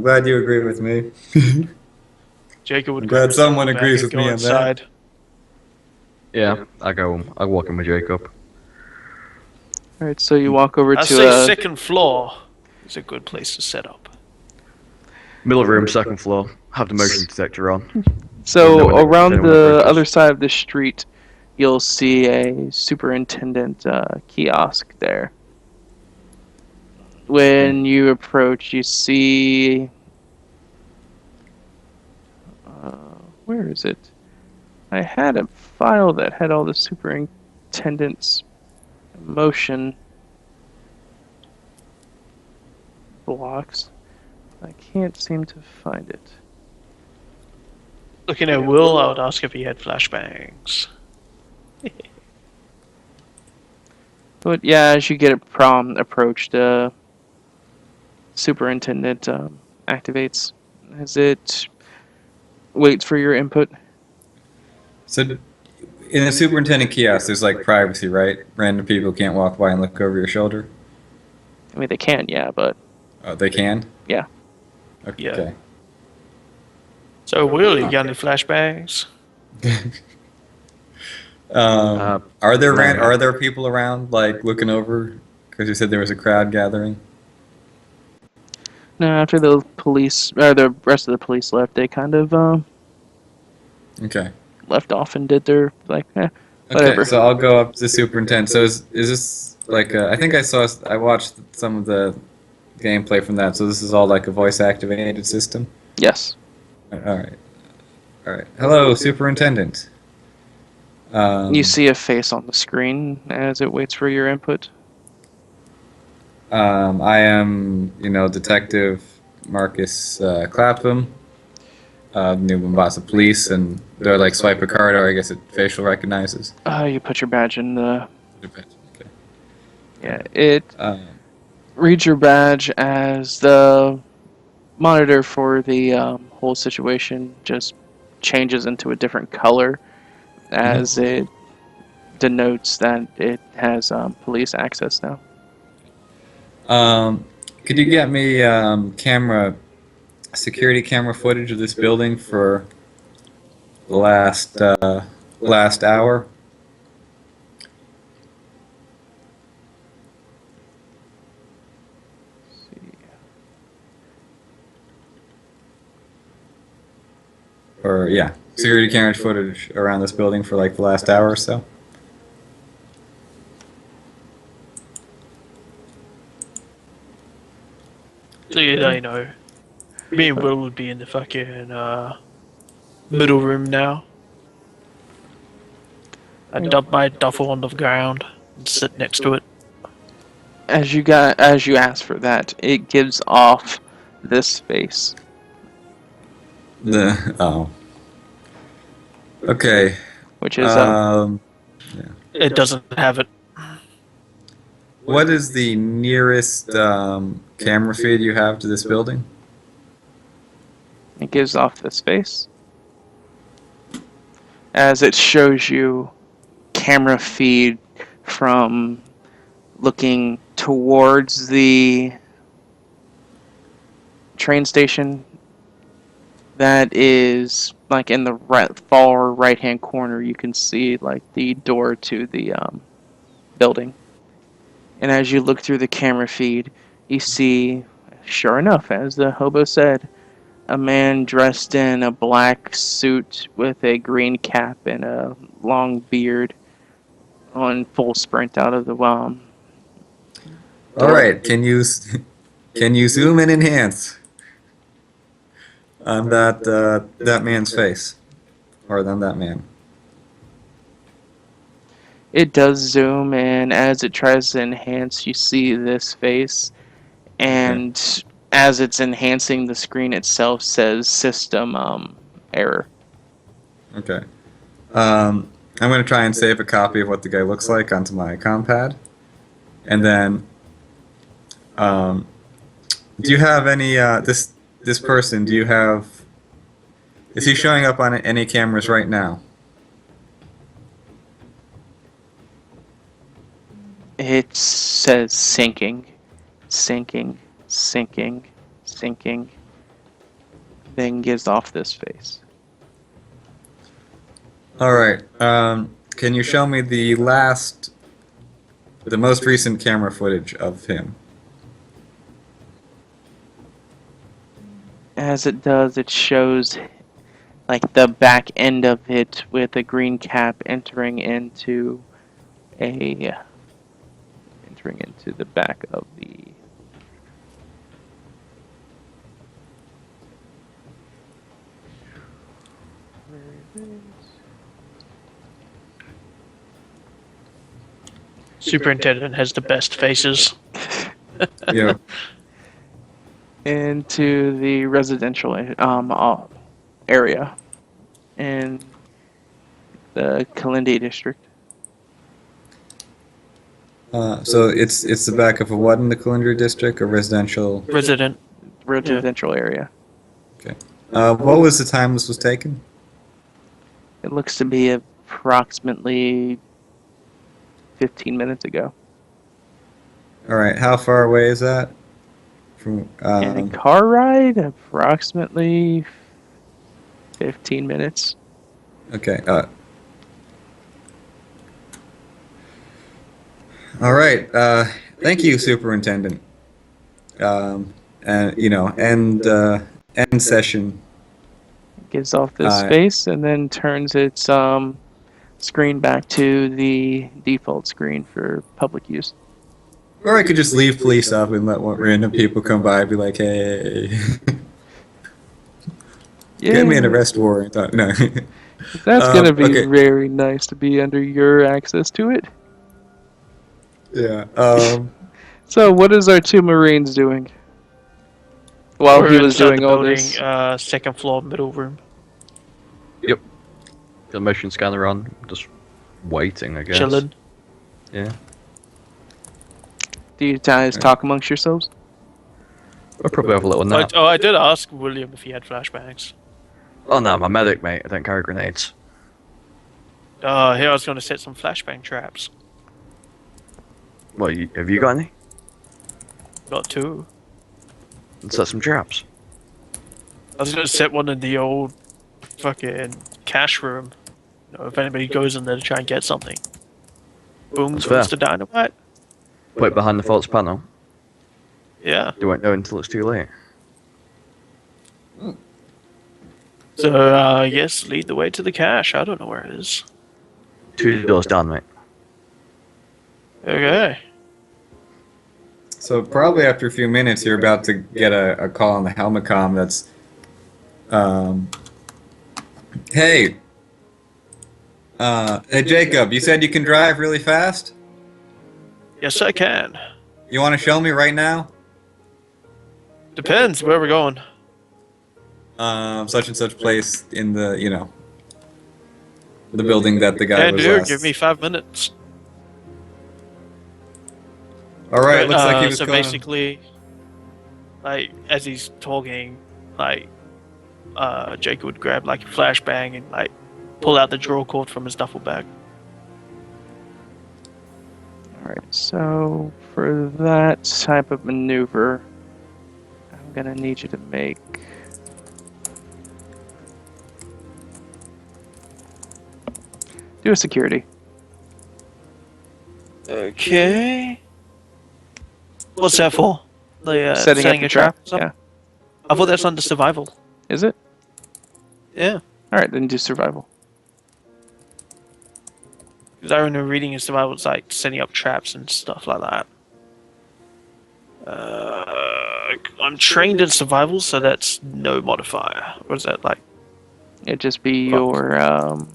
I'm glad you agree with me. Jacob would I'm grab glad his phone someone back agrees and with go me on that. inside. Yeah, I walk in with Jacob. Alright, so you walk over I to say a... second floor is a good place to set up. Middle room, second floor. Have the motion detector on. So We'll know if around anyone the approaches. other side of the street, you'll see a superintendent kiosk there. When you approach, you see... where is it? I had a file that had all the superintendent's motion blocks. I can't seem to find it. Looking at Will, I would ask if he had flashbangs. But yeah, as you get approached, superintendent activates as it waits for your input. So, in a superintendent kiosk, there's like privacy, right? Random people can't walk by and look over your shoulder. I mean, they can, yeah, but Oh, they can? yeah. Okay. Yeah. So, Will, you got any flashbangs? Are there no. are there people around like looking over? Because you said there was a crowd gathering. No, after the police, or the rest of the police left, they kind of Okay. left off and did their, like, Okay, whatever. so I'll go up to the superintendent. So is this like I think I watched some of the gameplay from that. So this is all like a voice activated system. Yes. All right. All right. Hello, superintendent. You see a face on the screen as it waits for your input. I am, Detective Marcus Clapham, New Mombasa Police, and they're like swipe a card, or I guess it facial recognizes. You put your badge in the... Okay. Yeah, it Um, reads your badge as the monitor for the whole situation just changes into a different color as it denotes that it has police access now. could you get me security camera footage of this building for the last hour? Or yeah, security camera footage around this building for like the last hour or so. So, you know, me and Will would be in the fucking middle room now. I dump my duffel on the ground and sit next to it. As you ask for that, it gives off this face. Okay. Which is Yeah. It doesn't have it. What is the nearest camera feed you have to this building? it gives off this face. As it shows you camera feed from looking towards the train station that is like in the far right hand corner. You can see like the door to the building, and as you look through the camera feed, you see, sure enough, as the hobo said, a man dressed in a black suit with a green cap and a long beard on full sprint out of the All right, can you zoom and enhance on that man's face, or on that man? It does zoom, and as it tries to enhance, you see this face, and as it's enhancing, the screen itself says system error. Okay. I'm gonna try and save a copy of what the guy looks like onto my compad, and then do you have any this person? Do you have? Is he showing up on any cameras right now? It says sinking, sinking, sinking, sinking. then gives off this face. All right. Can you show me the most recent camera footage of him? As it does, it shows like the back end of it with a green cap entering into the back of the. Superintendent has the best faces. Yeah. Into the residential area in the Kalindi district. So it's the back of a what in the Kalundra district, a residential. Residential area. Okay. What was the time this was taken? It looks to be approximately 15 minutes ago. All right. How far away is that? From In a car ride, approximately 15 minutes. Okay. All right. Thank you, Superintendent. And end session. Gives off this face and then turns its screen back to the default screen for public use. Or I could just leave police up and let random people come by and be like, "Hey, get me an arrest warrant." No. That's gonna be okay. very nice to be under your access to it. Yeah. So, what is our two Marines doing while he We're was inside doing the all building, this? second floor, middle room. Got the motion scanner on, just waiting, I guess. Chilling. Yeah. Do you guys talk amongst yourselves? I'll probably have a little nap. I did ask William if he had flashbangs. Oh no, I'm a medic, mate. I don't carry grenades. Here I was going to set some flashbang traps. Well, have you got any? Got two. Let's set some traps. I was going to set one in the old fucking cash room. You know, if anybody goes in there to try and get something. Boom, That's goes fair. the dynamite. Put it behind the false panel. Yeah. You won't know until it's too late. So, I guess lead the way to the cache. I don't know where it is. 2 doors down, mate. Okay. So probably after a few minutes, you're about to get a call on the helmet comm that's, hey, hey Jacob, you said you can drive really fast? Yes, I can. You want to show me right now? Depends where we're going. Such and such place in the, the building that the guy Yeah, was dude, last. give me 5 minutes. All right, looks like he was so going. basically, like, as he's talking, like, Jake would grab, like, a flashbang and, like, pull out the draw cord from his duffel bag. Alright, so for that type of maneuver, I'm gonna need you to make. Do a security. Okay. What's that for? The, Setting up a the trap? trap. or something? Yeah. I thought that's under survival. Is it? Yeah. Alright, then do survival. Because I remember reading in survival, it's like setting up traps and stuff like that. I'm trained in survival, so that's no modifier. What is that like? It'd just be your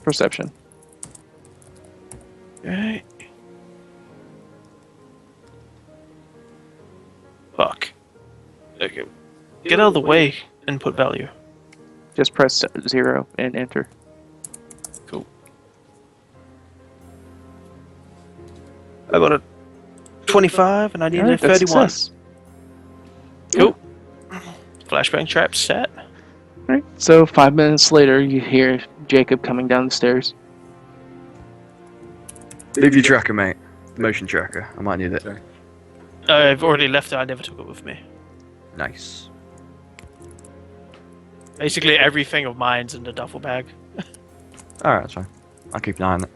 perception. Okay. Fuck. Okay. Get out of the way. Input value. Just press 0 and enter. Cool. I got a 25 and I need Alright, a that's 31. success. Cool. Flashbang trap set. Alright, so 5 minutes later, you hear Jacob coming down the stairs. Leave your tracker, mate. Motion tracker. I might need it. Sorry. I've already left it, I never took it with me. Nice. Basically, everything of mine's in the duffel bag. Alright, that's fine. I'll keep an eye on it.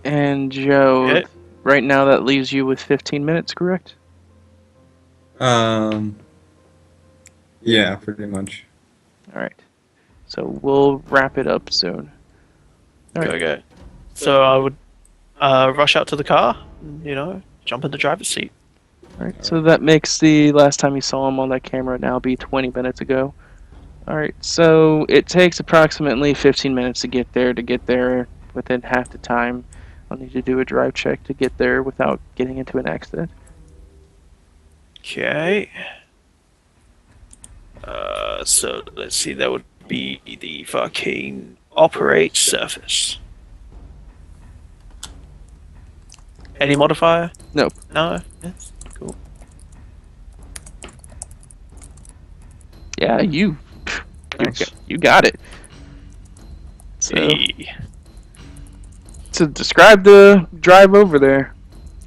And Joe, Okay. right now that leaves you with 15 minutes, correct? Yeah, pretty much. All right. So we'll wrap it up soon. All right. Okay. So I would rush out to the car, and, jump in the driver's seat. All right. So that makes the last time you saw him on that camera now be 20 minutes ago. All right. So it takes approximately 15 minutes to get there. To get there within half the time, I'll need to do a drive check to get there without getting into an accident. Okay. So let's see, that would be the fucking operate surface. Any modifier? Nope. No? Yes. Cool. Yeah, you Nice. you got it. So Hey. to describe the drive over there,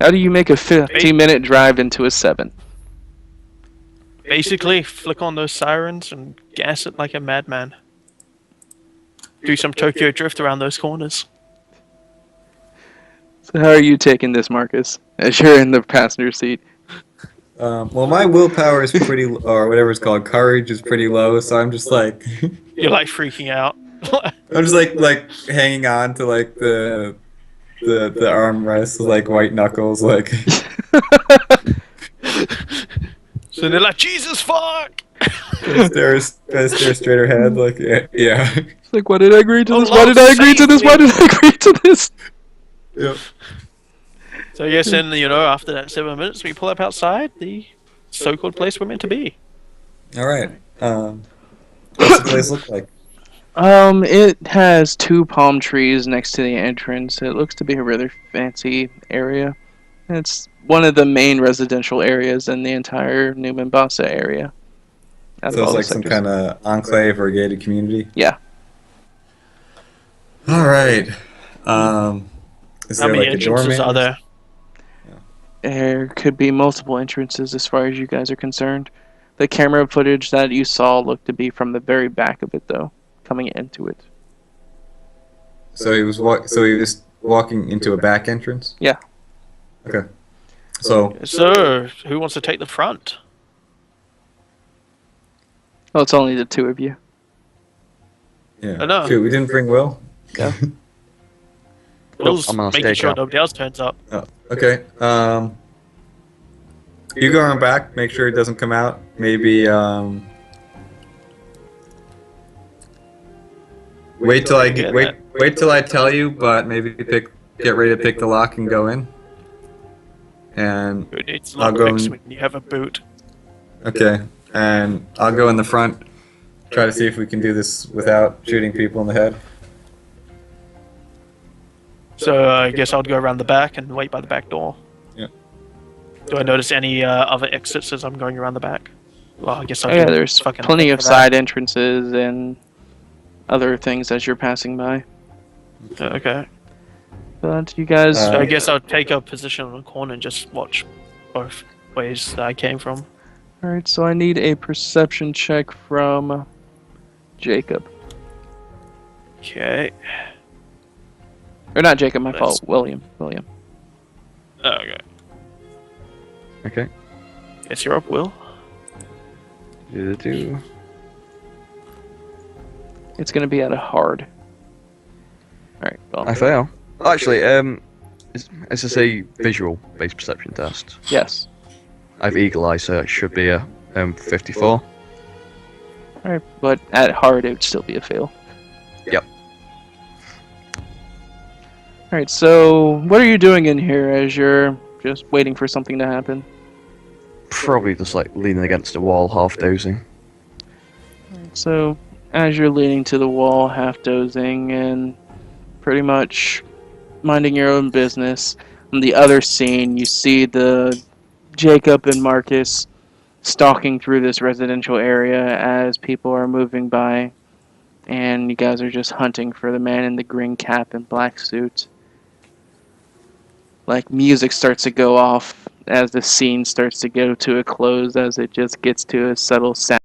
how do you make a 15-minute drive into a 7? Basically, flick on those sirens and gas it like a madman. Do some Tokyo drift around those corners. So how are you taking this, Marcus, as you're in the passenger seat? Well, my willpower is pretty, or whatever it's called, courage is pretty low. So I'm just like, You're like freaking out. I'm just like hanging on to like the armrest, like white knuckles, like. So they're like, Jesus fuck! stare straight ahead, like yeah. It's like, why did I agree to Oh, this? Why did I Lord, agree to save this? Why me. did I agree to this? Yep. So I guess then, after that 7 minutes, we pull up outside the so-called place we're meant to be. All right. What's the place look like? It has 2 palm trees next to the entrance. It looks to be a really fancy area. It's one of the main residential areas in the entire New Mombasa area. Out of So all it's the like some sectors. kind of enclave or gated community. Yeah. All right. Is How there many like a entrances doorman? are there? There could be multiple entrances as far as you guys are concerned. The camera footage that you saw looked to be from the very back of it, though, coming into it. So he was walking into a back entrance. Yeah. Okay. So So, who wants to take the front? Well, it's only the 2 of you. yeah. I know. Shoot, we didn't bring Will. Yeah. Will's I'm on a making sure stakeout. nobody else turns up. Oh, okay. You go around back. Make sure it doesn't come out. Maybe wait till I get wait till I tell you. But maybe get ready to pick the lock and go in. And Who needs I'll go lockpicks in- when you have a boot? okay. And I'll go in the front. Try to see if we can do this without shooting people in the head. So I guess I'll go around the back and wait by the back door. Yeah. Do I notice any other exits as I'm going around the back? Well, I guess I'll Oh, yeah, do there's fucking plenty thing of for that. side entrances and other things as you're passing by. Okay. But you guys, So I guess I'll take a position on the corner and just watch both ways that I came from. alright, so I need a perception check from Jacob. Okay. Or not Jacob, my Let's- fault. William. Oh, okay. Okay. Guess you're up, Will. Do. It's gonna be at a hard. Alright, well, I fail. Actually, is this a visual-based perception test? yes. I've eagle eye, so it should be a 54. Alright, but at hard it would still be a fail. Yep. Alright, so what are you doing in here as you're just waiting for something to happen? Probably just like leaning against the wall, half dozing. So, as you're leaning to the wall, half dozing, and pretty much minding your own business, on the other scene, you see the Jacob and Marcus stalking through this residential area as people are moving by, and you guys are just hunting for the man in the green cap and black suit. Like, music starts to go off as the scene starts to go to a close, as it just gets to a subtle sound.